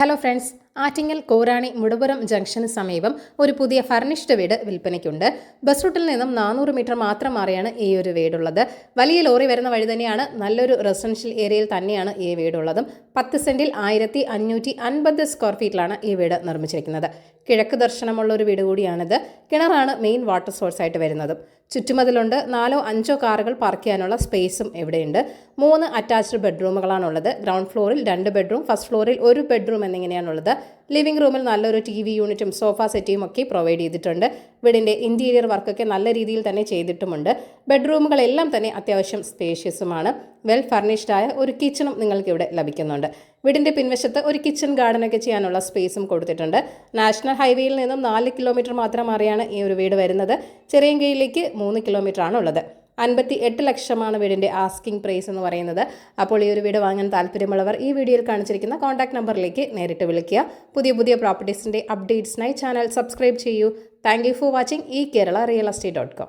Hello friends, Attingal Korani Mudapuram junction സമീപം ഒരു പുതിയ ഫർണിഷ്ഡ് വീട് വിൽപ്പനയ്ക്കുണ്ട്. ബസ് റൂട്ടിൽ നിന്നും 400 മീറ്റർ മാത്രം മാറിയാണ് ഈ ഒരു വീടുള്ളത്. വലിയ ലോറി വരുന്ന വഴി തന്നെയാണ്. നല്ലൊരു റെസിഡൻഷ്യൽ ഏരിയയിൽ തന്നെയാണ് ഈ വീടുള്ളതും. 10 സെന്റിൽ 1550 സ്ക്വയർ ഫീറ്റിലാണ് ഈ വീട് നിർമ്മിച്ചിരിക്കുന്നത്. കിഴക്ക് ദർശനമുള്ള ഒരു വീട് കൂടിയാണിത്. കിണറാണ് മെയിൻ വാട്ടർ സോഴ്സ് ആയിട്ട് വരുന്നത്. ചുറ്റുമതിലുണ്ട്. 4-5 കാറുകൾ പാർക്ക് ചെയ്യാനുള്ള സ്പേസും ഇവിടെയുണ്ട്. 3 അറ്റാച്ച്ഡ് ബെഡ്റൂമുകളാണുള്ളത്. ഗ്രൗണ്ട് ഫ്ലോറിൽ 2 ബെഡ്റൂം, ഫസ്റ്റ് ഫ്ലോറിൽ 1 ബെഡ്റൂം എന്നിങ്ങനെയാണുള്ളത്. ലിവിംഗ് റൂമിൽ നല്ലൊരു TV യൂണിറ്റും സോഫ സെറ്റിയും ഒക്കെ പ്രൊവൈഡ് ചെയ്തിട്ടുണ്ട്. വീടിൻ്റെ ഇൻറ്റീരിയർ വർക്കൊക്കെ നല്ല രീതിയിൽ തന്നെ ചെയ്തിട്ടുമുണ്ട്. ബെഡ്റൂമുകളെല്ലാം തന്നെ അത്യാവശ്യം സ്പേഷ്യസുമാണ്. വെൽ ഫർണിഷ്ഡ് ആയ ഒരു കിച്ചണും നിങ്ങൾക്ക് ഇവിടെ ലഭിക്കുന്നുണ്ട്. വീടിൻ്റെ പിൻവശത്ത് ഒരു കിച്ചൺ ഗാർഡനൊക്കെ ചെയ്യാനുള്ള സ്പേസും കൊടുത്തിട്ടുണ്ട്. നാഷണൽ ഹൈവേയിൽ നിന്നും 4 കിലോമീറ്റർ മാത്രം മാറിയാണ് ഈ ഒരു വീട് വരുന്നത്. ചെറിയൻകീഴിലേക്ക് 3 കിലോമീറ്റർ ആണുള്ളത്. 58 ലക്ഷമാണ് വീടിൻ്റെ ആസ്കിംഗ് പ്രൈസ് എന്ന് പറയുന്നത്. അപ്പോൾ ഈ ഒരു വീട് വാങ്ങാൻ താല്പര്യമുള്ളവർ ഈ വീഡിയോയിൽ കാണിച്ചിരിക്കുന്ന കോൺടാക്ട് നമ്പറിലേക്ക് നേരിട്ട് വിളിക്കുക. പുതിയ പ്രോപ്പർട്ടീസിൻ്റെ അപ്ഡേറ്റ്സിനായി ചാനൽ സബ്സ്ക്രൈബ് ചെയ്യൂ. Thank you for watching eKerala Real Estate.com.